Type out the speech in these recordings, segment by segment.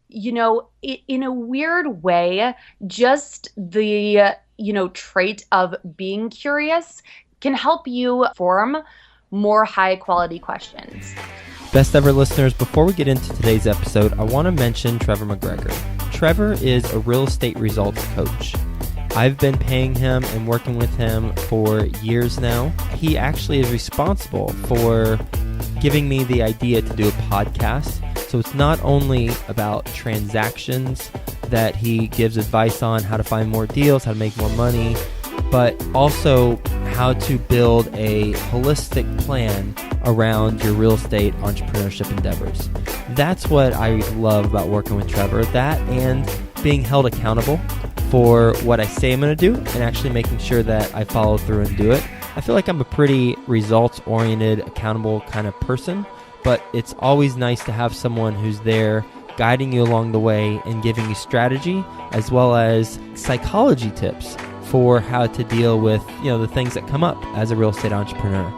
in a weird way, just the, trait of being curious can help you form more high quality questions. Best ever listeners, before we get into today's episode, I want to mention Trevor McGregor. Trevor is a real estate results coach. I've been paying him and working with him for years now. He actually is responsible for giving me the idea to do a podcast. So it's not only about transactions that he gives advice on how to find more deals, how to make more money, but also how to build a holistic plan around your real estate entrepreneurship endeavors. That's what I love about working with Trevor, that and being held accountable for what I say I'm going to do and actually making sure that I follow through and do it. I feel like I'm a pretty results-oriented, accountable kind of person, but it's always nice to have someone who's there guiding you along the way and giving you strategy as well as psychology tips for how to deal with, the things that come up as a real estate entrepreneur.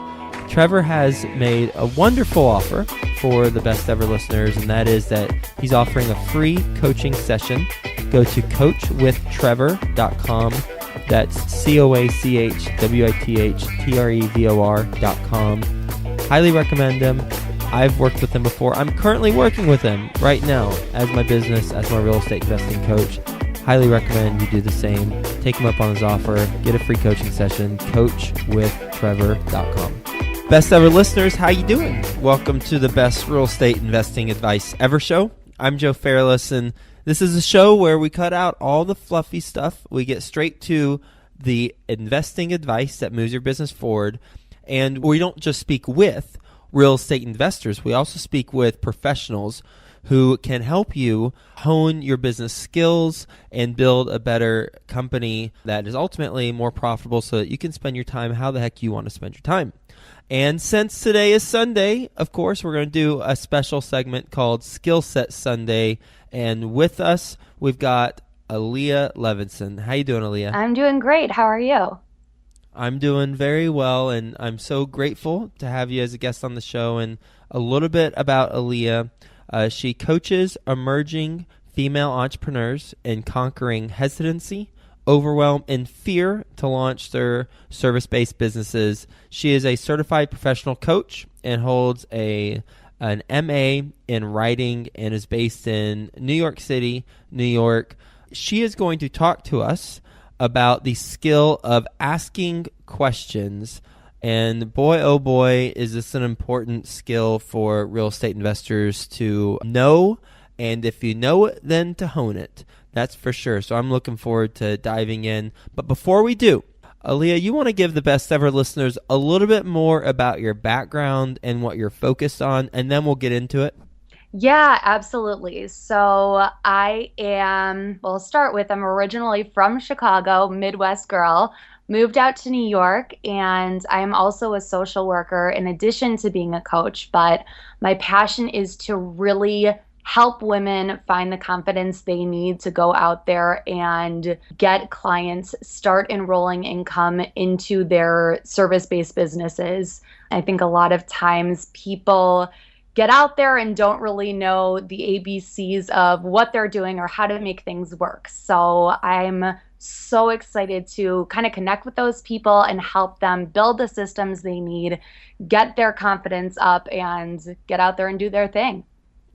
Trevor has made a wonderful offer for the best ever listeners, and that is that he's offering a free coaching session. Go to coachwithtrevor.com. That's coachwithtrevor.com. Highly recommend him. I've worked with him before. I'm currently working with him right now as my business, as my real estate investing coach. Highly recommend you do the same. Take him up on his offer. Get a free coaching session. coachwithtrevor.com. Best ever listeners, how you doing? Welcome to the best real estate investing advice ever show. I'm Joe Fairless, and this is a show where we cut out all the fluffy stuff. We get straight to the investing advice that moves your business forward. And we don't just speak with real estate investors. We also speak with professionals who can help you hone your business skills and build a better company that is ultimately more profitable so that you can spend your time how the heck you want to spend your time. And since today is Sunday, of course, we're going to do a special segment called Skill Set Sunday. And with us, we've got Aaliyah Levinson. How you doing, Aaliyah? I'm doing great. How are you? I'm doing very well, and I'm so grateful to have you as a guest on the show. And a little bit about Aaliyah. She coaches emerging female entrepreneurs in conquering hesitancy, overwhelm, and fear to launch their service-based businesses. She is a certified professional coach and holds an MA in writing and is based in New York City, New York. She is going to talk to us about the skill of asking questions. And boy, oh boy, is this an important skill for real estate investors to know. And if you know it, then to hone it. That's for sure. So I'm looking forward to diving in. But before we do, Aaliyah, you want to give the best ever listeners a little bit more about your background and what you're focused on, and then we'll get into it. Yeah, absolutely. So I'll start with, I'm originally from Chicago, Midwest girl, moved out to New York, and I am also a social worker in addition to being a coach. But my passion is to really help women find the confidence they need to go out there and get clients, start enrolling income into their service-based businesses. I think a lot of times people get out there and don't really know the ABCs of what they're doing or how to make things work. So I'm so excited to kind of connect with those people and help them build the systems they need, get their confidence up, and get out there and do their thing.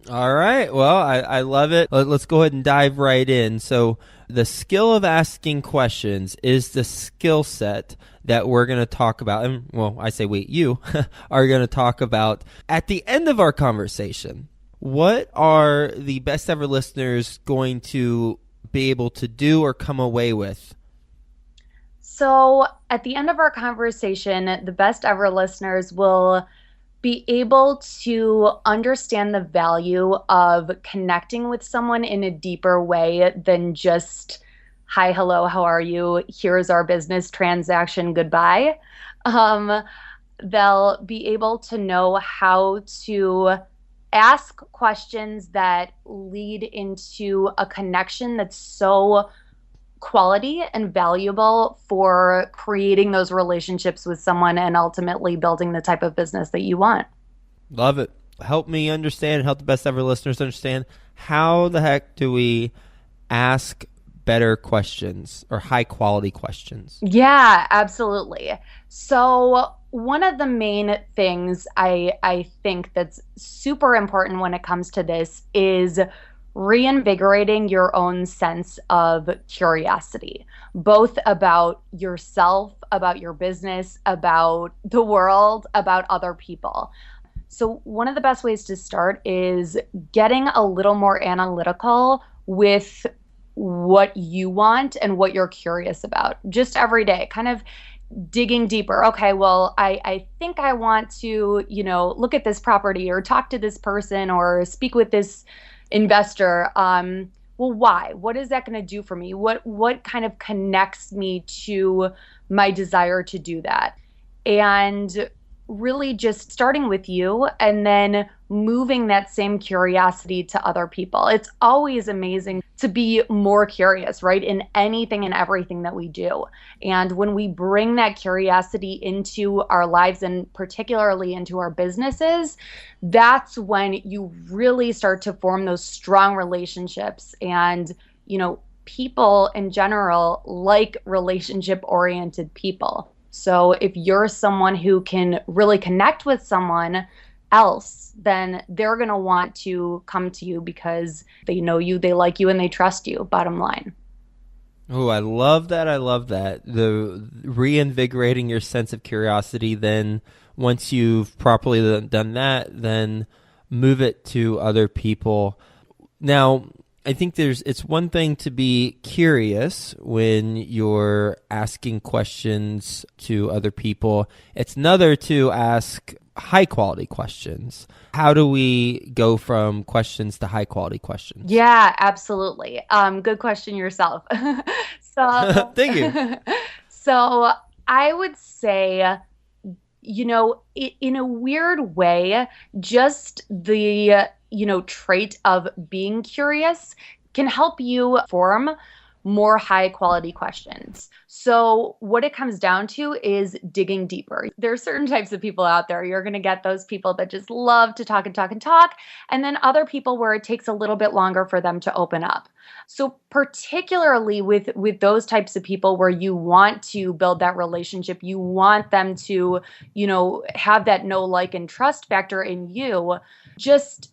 All right. Well, I love it. Let's go ahead and dive right in. So the skill of asking questions is the skill set that we're going to talk about. And well, I say you are going to talk about at the end of our conversation. What are the best ever listeners going to be able to do or come away with? So at the end of our conversation, the best ever listeners will be able to understand the value of connecting with someone in a deeper way than just, hi, hello, how are you? Here's our business transaction, goodbye. They'll be able to know how to ask questions that lead into a connection that's so quality and valuable for creating those relationships with someone and ultimately building the type of business that you want. Love it. help me understand and help the best ever listeners understand, how the heck do we ask better questions or high quality questions? Yeah, absolutely. So one of the main things I think that's super important when it comes to this is reinvigorating your own sense of curiosity, both about yourself, about your business, about the world, about other people. So one of the best ways to start is getting a little more analytical with what you want and what you're curious about just every day, kind of digging deeper. Okay, well, I think I want to, look at this property or talk to this person or speak with this investor. Well, why? What is that going to do for me? What kind of connects me to my desire to do that? And really just starting with you and then moving that same curiosity to other people. It's always amazing to be more curious, right? In anything and everything that we do. And when we bring that curiosity into our lives and particularly into our businesses, that's when you really start to form those strong relationships. And, people in general like relationship oriented people. So if you're someone who can really connect with someone else, then they're going to want to come to you because they know you, they like you, and they trust you, bottom line. Oh, I love that. I love that. The reinvigorating your sense of curiosity. Then once you've properly done that, then move it to other people. Now, I think it's one thing to be curious when you're asking questions to other people. It's another to ask high quality questions. How do we go from questions to high quality questions? Yeah, absolutely. Good question yourself. So, Thank you. so I would say, in a weird way, just the, trait of being curious can help you form more high quality questions. So what it comes down to is digging deeper. There are certain types of people out there. You're going to get those people that just love to talk and talk and talk, and then other people where it takes a little bit longer for them to open up. So particularly with those types of people where you want to build that relationship, you want them to, have that know, like, and trust factor in you, just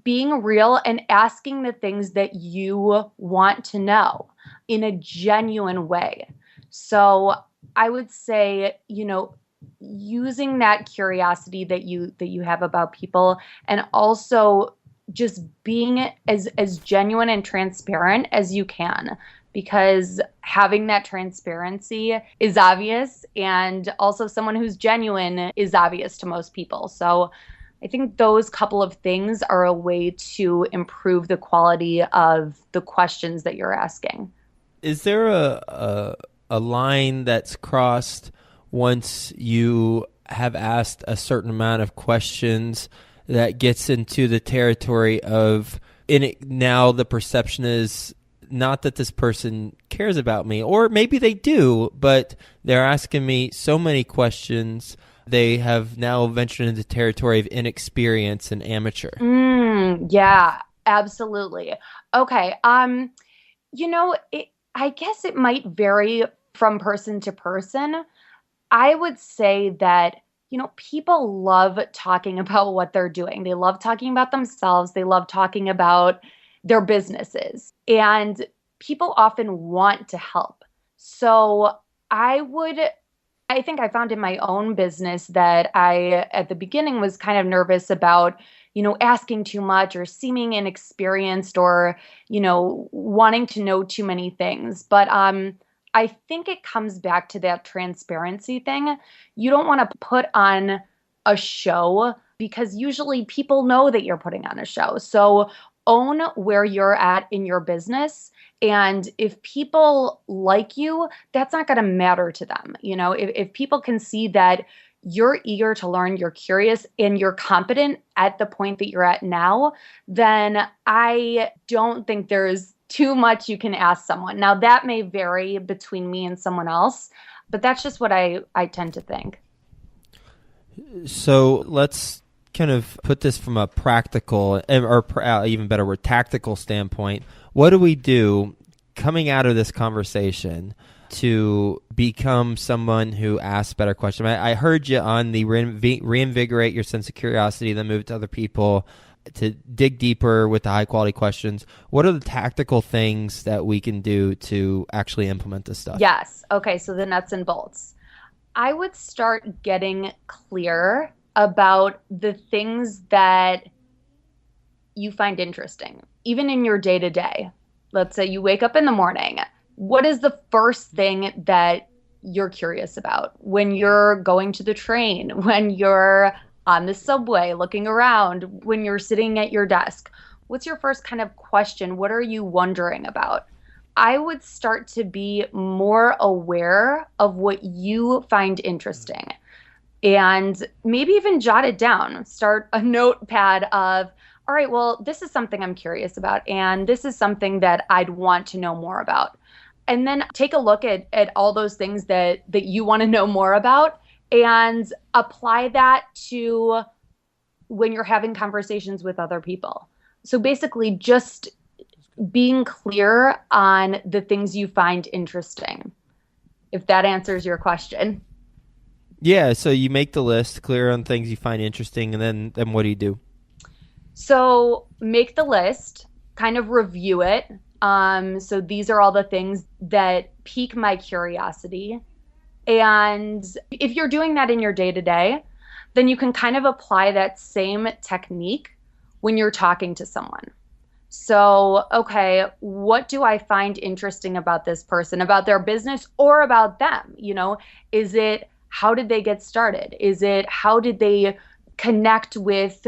being real and asking the things that you want to know in a genuine way. So I would say, using that curiosity that you have about people, and also just being as genuine and transparent as you can, because having that transparency is obvious, and also someone who's genuine is obvious to most people. So I think those couple of things are a way to improve the quality of the questions that you're asking. Is there a line that's crossed once you have asked a certain amount of questions that gets into the territory of now the perception is not that this person cares about me, or maybe they do, but they're asking me so many questions, they have now ventured into territory of inexperience and amateur? Yeah, absolutely. Okay. I guess it might vary from person to person. I would say that, people love talking about what they're doing. They love talking about themselves. They love talking about their businesses. And people often want to help. So I think I found in my own business that I, at the beginning, was kind of nervous about, asking too much or seeming inexperienced or, wanting to know too many things. But I think it comes back to that transparency thing. You don't want to put on a show because usually people know that you're putting on a show. So own where you're at in your business. And if people like you, that's not going to matter to them. If people can see that you're eager to learn, you're curious, and you're competent at the point that you're at now, then I don't think there's too much you can ask someone. Now, that may vary between me and someone else, but that's just what I tend to think. So let's kind of put this from a practical, or even better word, tactical standpoint. What do we do coming out of this conversation to become someone who asks better questions? I heard you on the reinvigorate your sense of curiosity, then move to other people, to dig deeper with the high quality questions. What are the tactical things that we can do to actually implement this stuff? Yes. Okay. So the nuts and bolts. I would start getting clear about the things that you find interesting, even in your day to day. Let's say you wake up in the morning. What is the first thing that you're curious about when you're going to the train, when you're on the subway looking around, when you're sitting at your desk? What's your first kind of question? What are you wondering about? I would start to be more aware of what you find interesting and maybe even jot it down. Start a notepad of, all right, well, this is something I'm curious about, and this is something that I'd want to know more about. And then take a look at all those things that you want to know more about and apply that to when you're having conversations with other people. So basically just being clear on the things you find interesting, if that answers your question. Yeah, so you make the list, clear on things you find interesting, and then what do you do? So make the list, kind of review it. So these are all the things that pique my curiosity. And if you're doing that in your day-to-day, then you can kind of apply that same technique when you're talking to someone. So, okay, what do I find interesting about this person, about their business, or about them? Is it how did they get started? Is it how did they connect with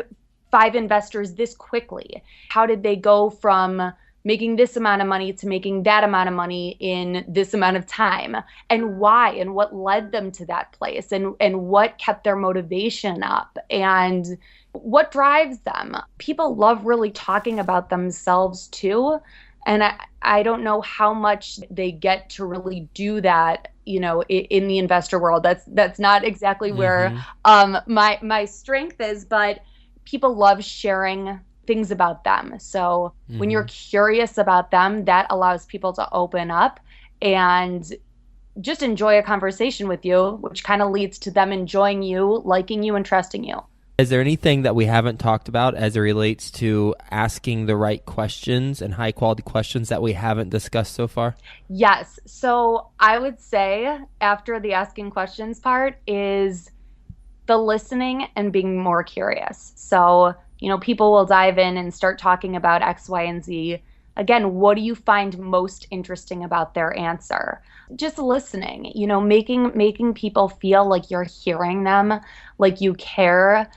5 investors this quickly? How did they go from making this amount of money to making that amount of money in this amount of time? And why? And what led them to that place? And what kept their motivation up? And what drives them? People love really talking about themselves too. And I don't know how much they get to really do that, in the investor world. That's not exactly where my strength is, but people love sharing things about them. So when you're curious about them, that allows people to open up and just enjoy a conversation with you, which kind of leads to them enjoying you, liking you, and trusting you. Is there anything that we haven't talked about as it relates to asking the right questions and high quality questions that we haven't discussed so far? Yes. So I would say after the asking questions part is the listening and being more curious. So, people will dive in and start talking about X, Y, and Z. Again, what do you find most interesting about their answer? Just listening, making people feel like you're hearing them, like you care.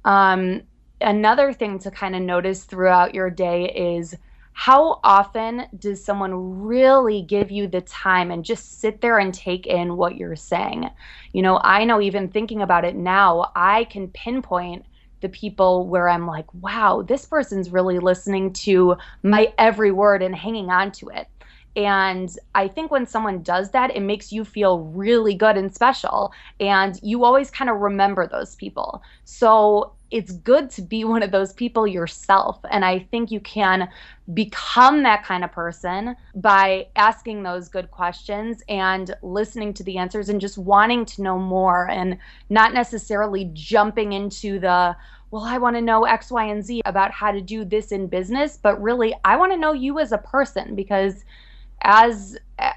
Another thing to kind of notice throughout your day is how often does someone really give you the time and just sit there and take in what you're saying? I know even thinking about it now, I can pinpoint the people where I'm like, wow, this person's really listening to my every word and hanging on to it. And I think when someone does that, it makes you feel really good and special. And you always kind of remember those people. So it's good to be one of those people yourself. And I think you can become that kind of person by asking those good questions and listening to the answers and just wanting to know more and not necessarily jumping into well, I want to know X, Y, and Z about how to do this in business. But really, I want to know you as a person, because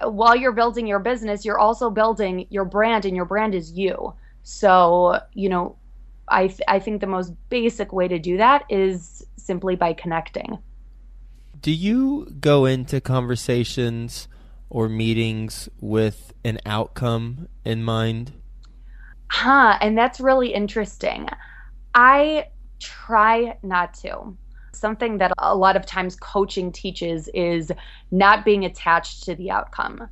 while you're building your business, you're also building your brand, and your brand is you. So, I think the most basic way to do that is simply by connecting. Do you go into conversations or meetings with an outcome in mind? And that's really interesting. I try not to. Something that a lot of times coaching teaches is not being attached to the outcome.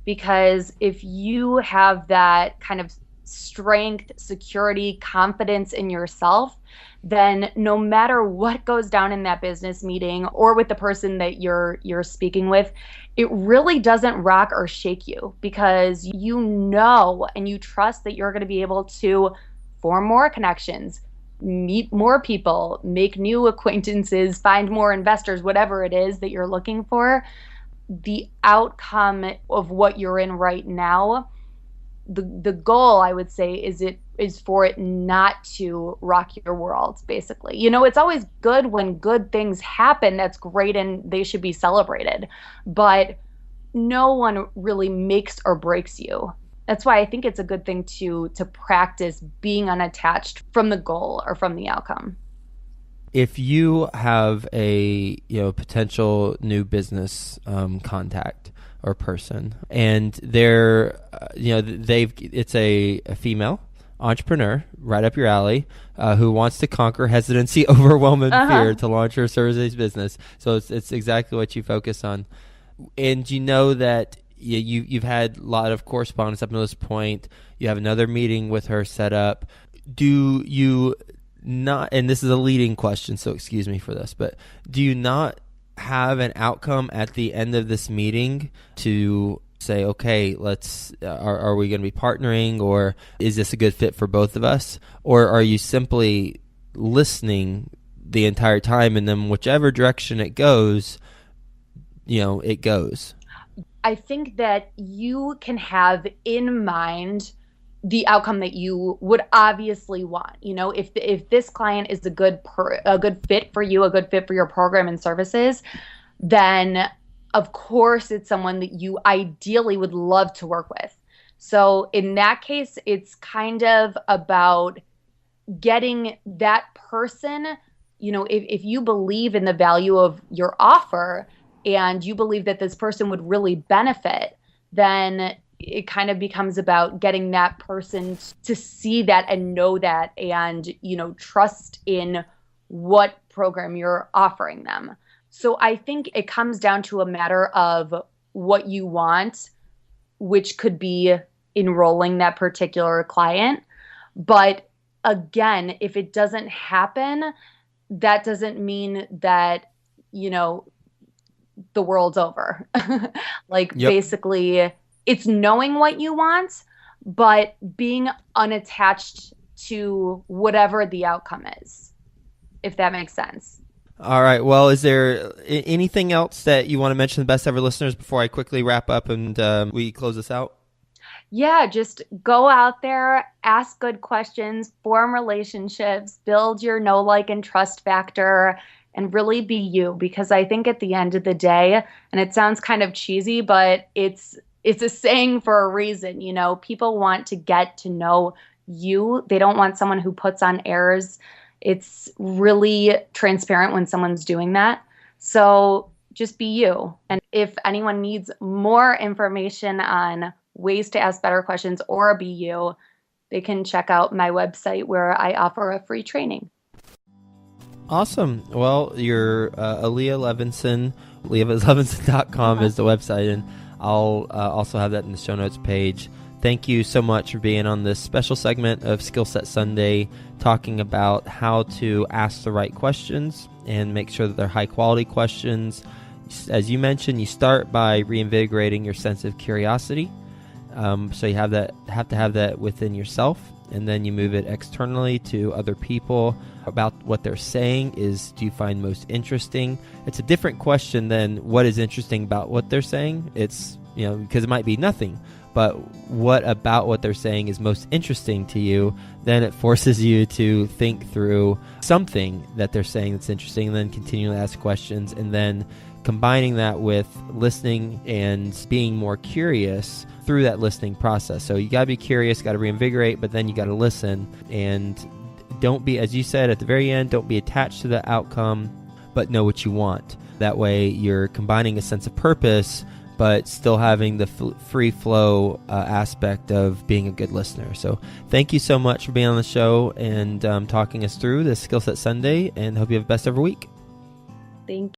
Because if you have that kind of strength, security, confidence in yourself, then no matter what goes down in that business meeting or with the person that you're speaking with, it really doesn't rock or shake you, because and you trust that you're going to be able to form more connections, meet more people, make new acquaintances, find more investors, whatever it is that you're looking for, the outcome of what you're in right now, the goal, I would say, is for it not to rock your world, basically. It's always good when good things happen. That's great, and they should be celebrated. But no one really makes or breaks you. That's why I think it's a good thing to practice being unattached from the goal or from the outcome. If you have a potential new business contact or person, and they're it's a female entrepreneur right up your alley, who wants to conquer hesitancy, overwhelming fear to launch her service business. So it's exactly what you focus on, and you know that you've had a lot of correspondence up to this point. You have another meeting with her set up. Do you not, and this is a leading question, so excuse me for this, but do you not have an outcome at the end of this meeting to say, okay, are we going to be partnering, or is this a good fit for both of us? Or are you simply listening the entire time, and then whichever direction it goes, it goes? I think that you can have in mind the outcome that you would obviously want. If this client is a good fit for you, a good fit for your program and services, then of course it's someone that you ideally would love to work with. So in that case, it's kind of about getting that person, if you believe in the value of your offer and you believe that this person would really benefit, then it kind of becomes about getting that person to see that and know that and, trust in what program you're offering them. So I think it comes down to a matter of what you want, which could be enrolling that particular client. But again, if it doesn't happen, that doesn't mean that, the world's over. Basically, it's knowing what you want, but being unattached to whatever the outcome is, if that makes sense. All right. Well, is there anything else that you want to mention to the best ever listeners before I quickly wrap up and we close this out? Yeah, just go out there, ask good questions, form relationships, build your know, like, and trust factor, and really be you. Because I think at the end of the day, and it sounds kind of cheesy, but it's a saying for a reason. People want to get to know you. They don't want someone who puts on airs. It's really transparent when someone's doing that. So just be you. And if anyone needs more information on ways to ask better questions or be you, they can check out my website where I offer a free training. Awesome. Well, your Aaliyah Levinson, AleahLevinson.com is the website, and I'll also have that in the show notes page. Thank you so much for being on this special segment of Skill Set Sunday, talking about how to ask the right questions and make sure that they're high quality questions. As you mentioned, you start by reinvigorating your sense of curiosity. So you have to have that within yourself, and then you move it externally to other people about what they're saying. Do you find most interesting? It's a different question than what is interesting about what they're saying. It's, because it might be nothing, but what about what they're saying is most interesting to you? Then it forces you to think through something that they're saying that's interesting, and then continue to ask questions, and then combining that with listening and being more curious through that listening process. So you got to be curious, got to reinvigorate, but then you got to listen, and don't be, as you said at the very end, don't be attached to the outcome, but know what you want. That way you're combining a sense of purpose, but still having the free flow aspect of being a good listener. So thank you so much for being on the show and talking us through this Skill Set Sunday, and hope you have the best ever week. Thank you.